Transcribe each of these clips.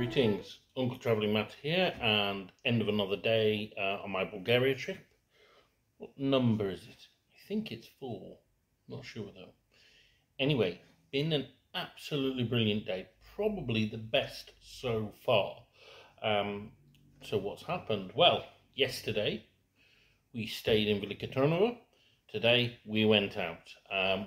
Greetings, Uncle Travelling Matt here, and end of another day on my Bulgaria trip. What number is it? I think it's 4, not sure though. Anyway, been an absolutely brilliant day, probably the best so far. So what's happened? Well, yesterday we stayed in Velika Turnova. Today we went out.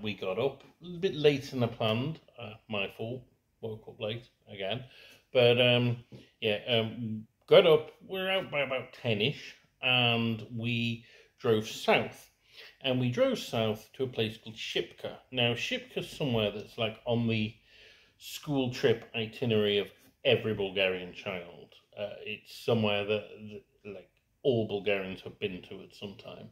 We got up a little bit later than I planned, my fault, woke up late again. But got up, we're out by about 10ish, and we drove south. And we drove south to a place called Shipka. Now, Shipka's somewhere that's like on the school trip itinerary of every Bulgarian child. It's somewhere that like all Bulgarians have been to at some time.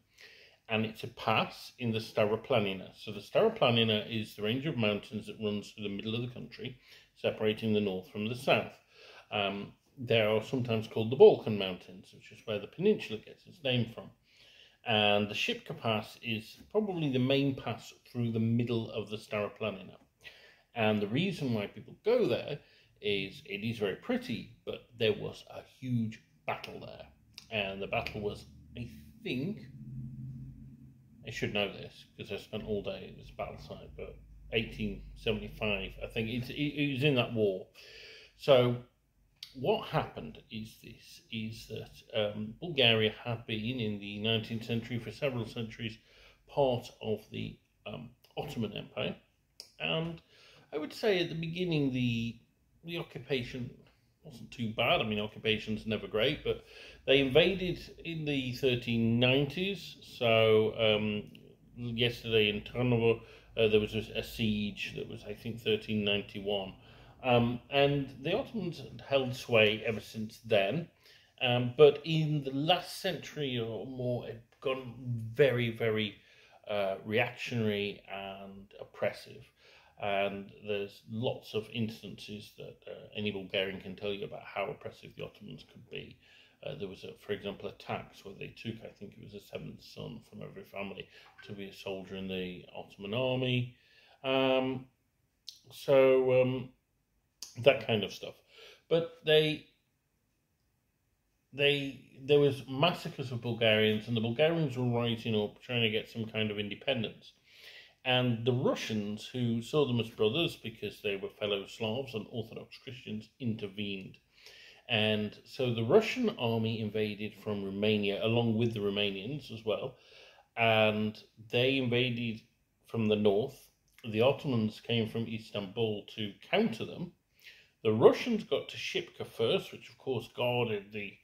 And it's a pass in the Stara Planina. So the Stara Planina is the range of mountains that runs through the middle of the country, separating the north from the south. They are sometimes called the Balkan Mountains, which is where the peninsula gets its name from. And the Shipka Pass is probably the main pass through the middle of the Stara Planina. And the reason why people go there is it is very pretty, but there was a huge battle there. And the battle was, I think, I should know this because I spent all day at this battle site, but 1875, I think it was in that war. So what happened is that Bulgaria had been in the 19th century for several centuries part of the Ottoman Empire, and I would say at the beginning the occupation wasn't too bad. I mean, occupation's never great, but they invaded in the 1390s. So yesterday in Tarnovo, there was a siege that was, I think, 1391. And the Ottomans had held sway ever since then. But in the last century or more, it had gone very, very reactionary and oppressive. And there's lots of instances that any Bulgarian can tell you about how oppressive the Ottomans could be. There was, for example, a tax where they took, I think it was a 7th son from every family to be a soldier in the Ottoman army. That kind of stuff. But there was massacres of Bulgarians, and the Bulgarians were rising up trying to get some kind of independence. And the Russians, who saw them as brothers because they were fellow Slavs and Orthodox Christians, intervened. And so the Russian army invaded from Romania, along with the Romanians as well. And they invaded from the north. The Ottomans came from Istanbul to counter them. The Russians got to Shipka first, which of course guarded the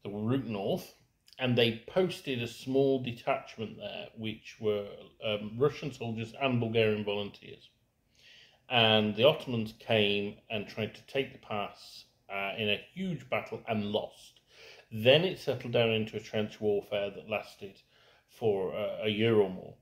route north. And they posted a small detachment there, which were Russian soldiers and Bulgarian volunteers. And the Ottomans came and tried to take the pass in a huge battle and lost. Then it settled down into a trench warfare that lasted for a year or more,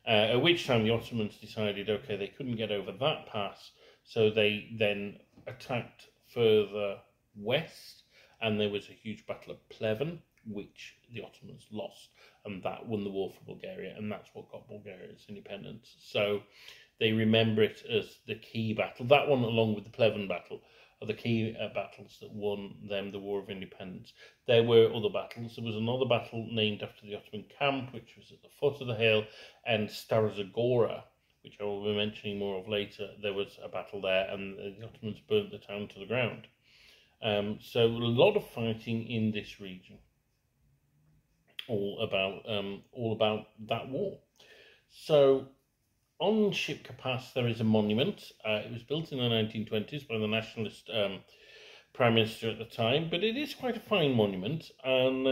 at which time the Ottomans decided, okay, they couldn't get over that pass, so they then attacked further west, and there was a huge battle of Pleven, which the Ottomans lost, and that won the war for Bulgaria, and that's what got Bulgaria's independence. So they remember it as the key battle. That one, along with the Pleven battle, are the key battles that won them the War of Independence. There were other battles. There was another battle named after the Ottoman camp, which was at the foot of the hill, and Stara Zagora, which I will be mentioning more of later. There was a battle there, and the Ottomans burnt the town to the ground. So a lot of fighting in this region. All about that war. So on Shipka Pass there is a monument. It was built in the 1920s by the nationalist prime minister at the time, but it is quite a fine monument. And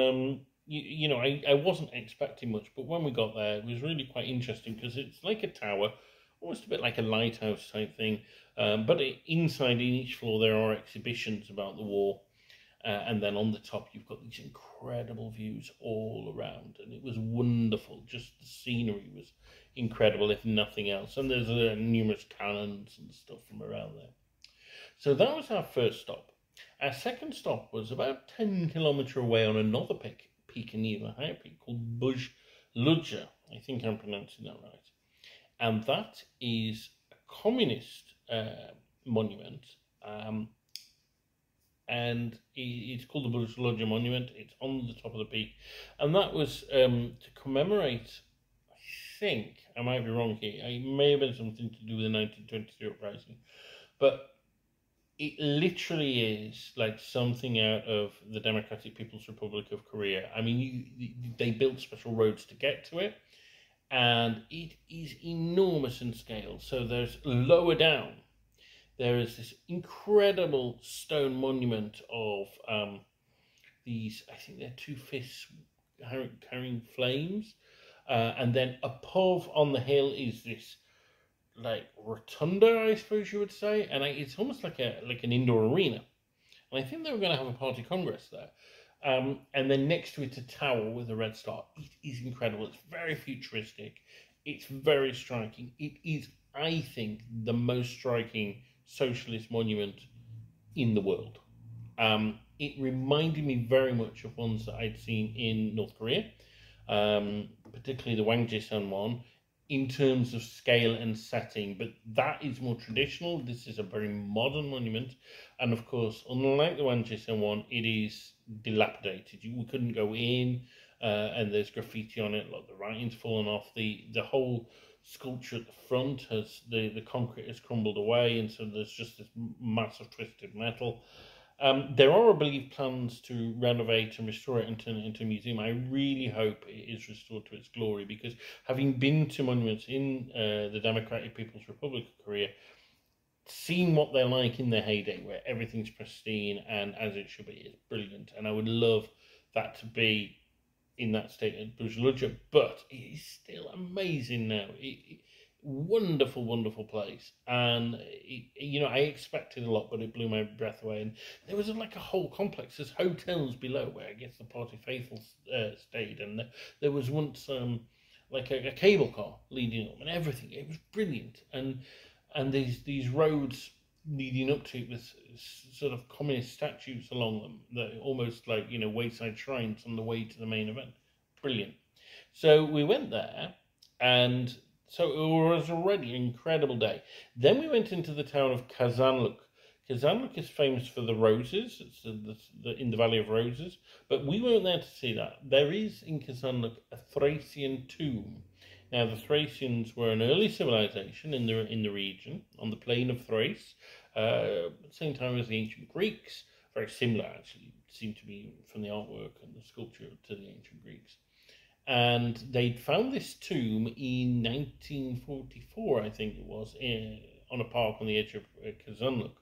I wasn't expecting much, but when we got there, it was really quite interesting because it's like a tower, almost a bit like a lighthouse type thing. But inside in each floor there are exhibitions about the war. And then on the top, you've got these incredible views all around. And it was wonderful. Just the scenery was incredible, if nothing else. And there's numerous cannons and stuff from around there. So that was our first stop. Our second stop was about 10 kilometres away on another peak in even higher peak called Buj Luja. I think I'm pronouncing that right. And that is a communist monument and it's called the Buzuluja Monument. It's on the top of the peak, and that was to commemorate. I think I might be wrong here. It may have been something to do with the 1923 uprising, but it literally is like something out of the Democratic People's Republic of Korea. I mean, they built special roads to get to it, and it is enormous in scale. So there's lower down, there is this incredible stone monument of these, I think they're two fists carrying flames. And then above on the hill is this like rotunda, I suppose you would say, and it's almost like an indoor arena. And I think they were going to have a party congress there. And then next to it, a tower with a red star. It is incredible. It's very futuristic. It's very striking. It is, I think, the most striking socialist monument in the world. It reminded me very much of ones that I'd seen in North Korea, particularly the Wangjisan one, in terms of scale and setting, but that is more traditional. This is a very modern monument, and of course, unlike the Wangjisan one, it is dilapidated. We couldn't go in, and there's graffiti on it, like the writing's fallen off. The whole sculpture at the front has the concrete has crumbled away, and so there's just this massive twisted metal. There are, I believe, plans to renovate and restore it and turn it into a museum. I really hope it is restored to its glory, because having been to monuments in the Democratic People's Republic of Korea, seeing what they're like in their heyday, where everything's pristine and as it should be, is brilliant. And I would love that to be in that state at Buzuluja, but it is still amazing now. Wonderful, wonderful place, and I expected a lot, but it blew my breath away. And there was like a whole complex. There's hotels below where I guess the party faithful stayed, and there was once like a cable car leading up, and everything. It was brilliant, and these roads leading up to it with sort of communist statues along them, that almost like wayside shrines on the way to the main event. Brilliant. So we went there, and so it was already an incredible day. Then we went into the town of Kazanluk. Kazanluk is famous for the roses. It's in the Valley of Roses. But we weren't there to see that. There is in Kazanluk a Thracian tomb. Now, the Thracians were an early civilization in the region, on the plain of Thrace, at the same time as the ancient Greeks. Very similar, actually. It seemed to be from the artwork and the sculpture to the ancient Greeks. And they'd found this tomb in 1944, I think it was, on a park on the edge of Kazanluk,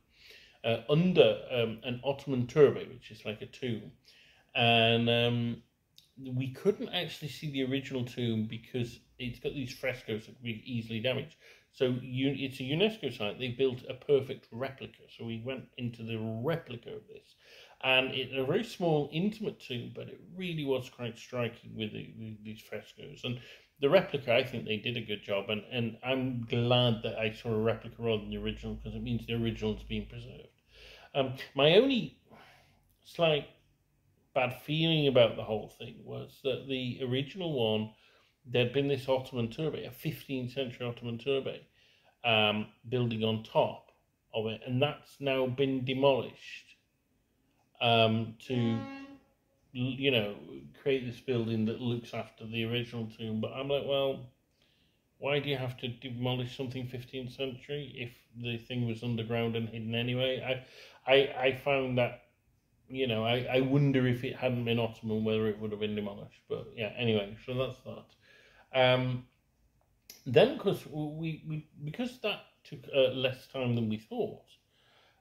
under an Ottoman turret, which is like a tomb. And we couldn't actually see the original tomb because it's got these frescoes that could be easily damaged. So it's a UNESCO site. They built a perfect replica. So we went into the replica of this. And it's a very small, intimate tomb, but it really was quite striking with these frescoes. And the replica, I think they did a good job. And I'm glad that I saw a replica rather than the original, because it means the original is being preserved. My only slight bad feeling about the whole thing was that the original one, there'd been this Ottoman turret, a 15th century Ottoman turret, building on top of it. And that's now been demolished. To create this building that looks after the original tomb. But I'm like, well, why do you have to demolish something 15th century if the thing was underground and hidden anyway? I found that, I wonder if it hadn't been Ottoman, whether it would have been demolished. But yeah, anyway, so that's that. Then, of course, because that took less time than we thought,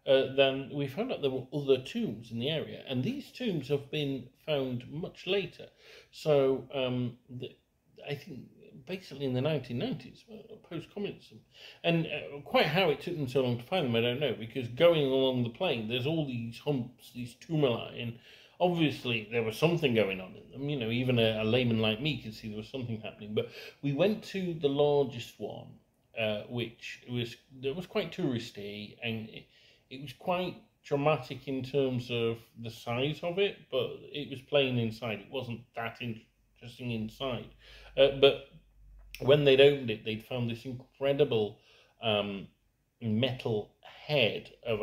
then we found out there were other tombs in the area, and these tombs have been found much later. So I think basically in the 1990s, post-communism. And quite how it took them so long to find them, I don't know, because going along the plain, there's all these humps, these tumuli, and obviously there was something going on in them. Even a layman like me could see there was something happening. But we went to the largest one, which was quite touristy, and it was quite dramatic in terms of the size of it, but it was plain inside. It wasn't that interesting inside. But when they'd opened it, they'd found this incredible metal head of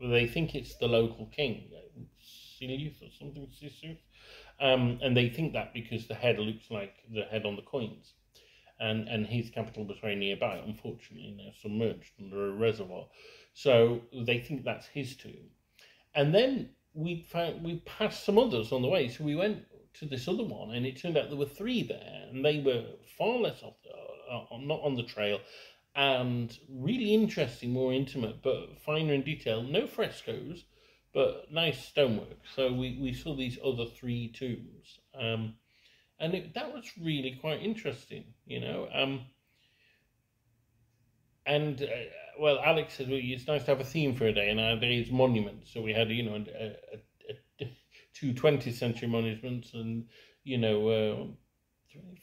they think it's the local king, Sileus or something, Sisu. And they think that because the head looks like the head on the coins. And his capital was very nearby, unfortunately, now submerged under a reservoir. So they think that's his tomb. And then we passed some others on the way. So we went to this other one, and it turned out there were 3 there, and they were far less off, not on the trail, and really interesting, more intimate, but finer in detail. No frescoes, but nice stonework. So we saw these other 3 tombs, and that was really quite interesting, you know. Well, Alex said, well, it's nice to have a theme for a day, and our day is monuments. So we had, you know, 2 20th century monuments, and, you know,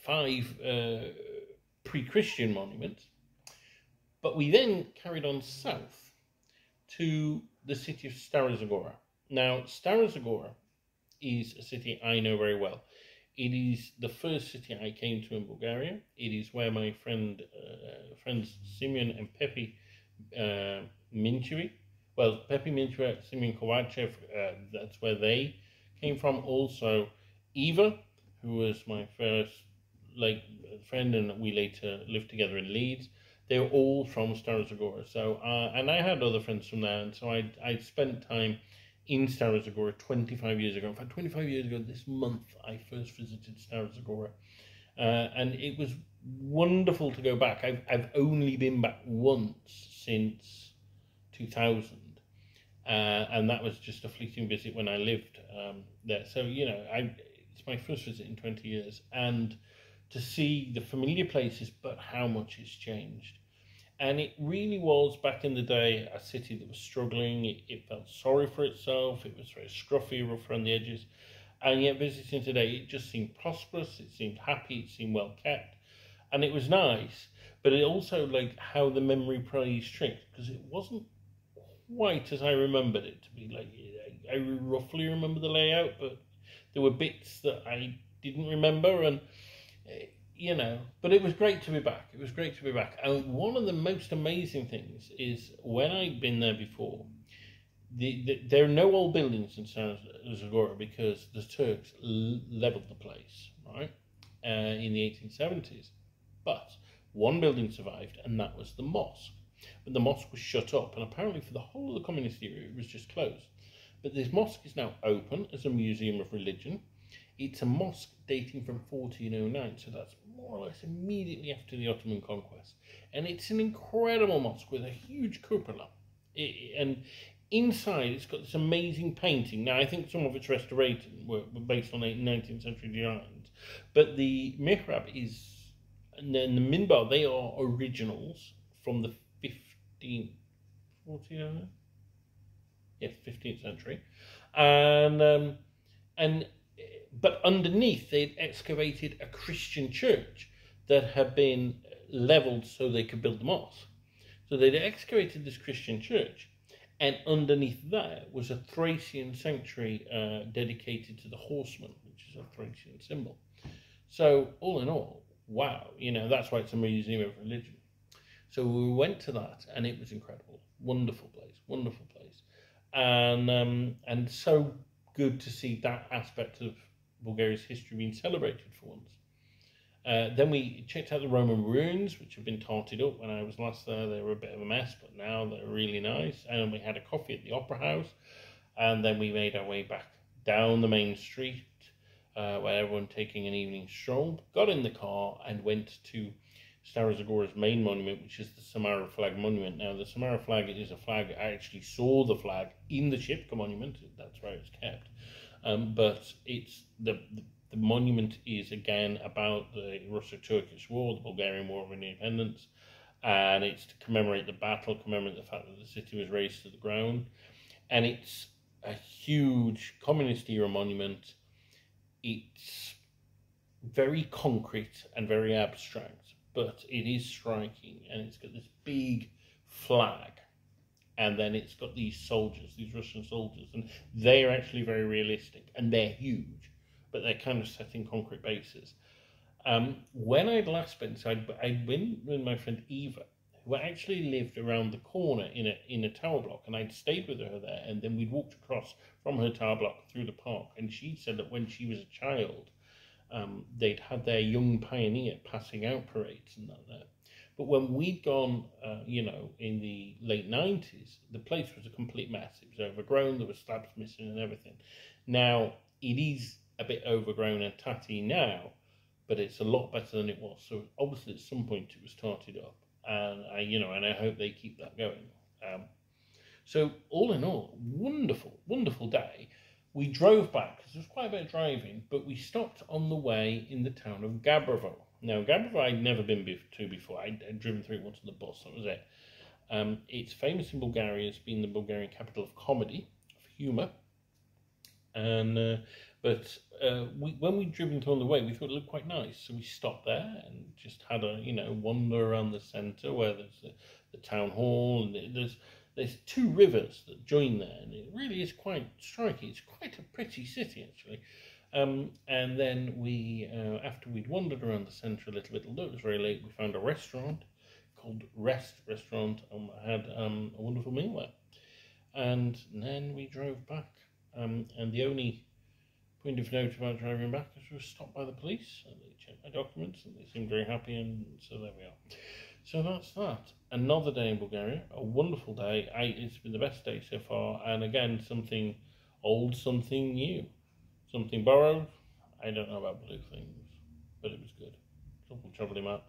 5 pre-Christian monuments. But we then carried on south to the city of Stara Zagora. Now, Stara Zagora is a city I know very well. It is the first city I came to in Bulgaria. It is where my friends Simeon and Pepe Minchevi, Pepe Minchevi, Simeon Kovachev, that's where they came from. Also, Eva, who was my first friend, and we later lived together in Leeds. They were all from Stara Zagora. So, and I had other friends from there, and so I spent time in Stara Zagora 25 years ago. In fact, 25 years ago this month, I first visited Stara Zagora, and it was wonderful to go back. I've only been back once since 2000, and that was just a fleeting visit when I lived there. So, you know, it's my first visit in 20 years, and to see the familiar places, but how much it's changed. And it really was, back in the day, a city that was struggling. It felt sorry for itself. It was very scruffy, rough around the edges. And yet, visiting today, it just seemed prosperous. It seemed happy. It seemed well kept. And it was nice. But it also, like, how the memory plays tricks, because it wasn't quite as I remembered it to be. Like, I roughly remember the layout, but there were bits that I didn't remember. And you know, but it was great to be back. It was great to be back. And one of the most amazing things is, when I'd been there before, there are no old buildings in Stara Zagora because the Turks leveled the place, right, in the 1870s. But one building survived, and that was the mosque. But the mosque was shut up, and apparently for the whole of the communist era, it was just closed. But this mosque is now open as a museum of religion. It's a mosque dating from 1409, so that's more or less immediately after the Ottoman conquest. And it's an incredible mosque with a huge cupola. And inside, it's got this amazing painting. Now, I think some of its restorations were based on 19th century designs. But the mihrab and then the minbar, they are originals from the 15th century. But underneath, they'd excavated a Christian church that had been leveled so they could build the mosque. So they'd excavated this Christian church, and underneath that was a Thracian sanctuary dedicated to the horseman, which is a Thracian symbol. So all in all, wow, you know, that's why it's a museum of religion. So we went to that, and it was incredible. Wonderful place. And so good to see that aspect of Bulgaria's history being celebrated for once. Then we checked out the Roman ruins, which have been tarted up. When I was last there, they were a bit of a mess, but now they're really nice. And we had a coffee at the Opera House, and then we made our way back down the main street, where everyone taking an evening stroll, got in the car and went to Stara Zagora's main monument, which is the Samara Flag Monument. Now, the Samara Flag is a flag. I actually saw the flag in the Shipka Monument. That's where it's kept. But it's the monument is again about the Russo-Turkish War, the Bulgarian War of Independence, and it's to commemorate the battle, commemorate the fact that the city was razed to the ground, and it's a huge communist-era monument. It's very concrete and very abstract, but it is striking, and it's got this big flag. And then it's got these soldiers, these Russian soldiers, and they're actually very realistic, and they're huge, but they're kind of set in concrete bases. When I'd last been, so I'd been with my friend Eva, who actually lived around the corner in a tower block, and I'd stayed with her there, and then we'd walked across from her tower block through the park, and she said that when she was a child, they'd had their young pioneer passing out parades and that there. But when we'd gone, in the late 90s, the place was a complete mess. It was overgrown, there were slabs missing and everything. Now, it is a bit overgrown and tatty now, but it's a lot better than it was. So obviously at some point it was started up, and I hope they keep that going. So all in all, wonderful, wonderful day. We drove back, because there was quite a bit of driving, but we stopped on the way in the town of Gabrovo. Now, Gabrovo I'd never been to before. I'd driven through it once on the bus, that was it. It's famous in Bulgaria as being the Bulgarian capital of comedy, of humour. And when we'd driven through on the way, we thought it looked quite nice, so we stopped there and just had a wander around the centre where there's the town hall, and there's two rivers that join there, and it really is quite striking. It's quite a pretty city, actually. And then we, after we'd wandered around the centre a little bit, although it was very late, we found a restaurant called Rest Restaurant, and had a wonderful meal there. And then we drove back. And the only point of note about driving back is we were stopped by the police, and they checked my documents, and they seemed very happy, and so there we are. So that's that. Another day in Bulgaria, a wonderful day. It's been the best day so far, and again, something old, something new. Something borrowed. I don't know about blue things, but it was good. Trouble him up.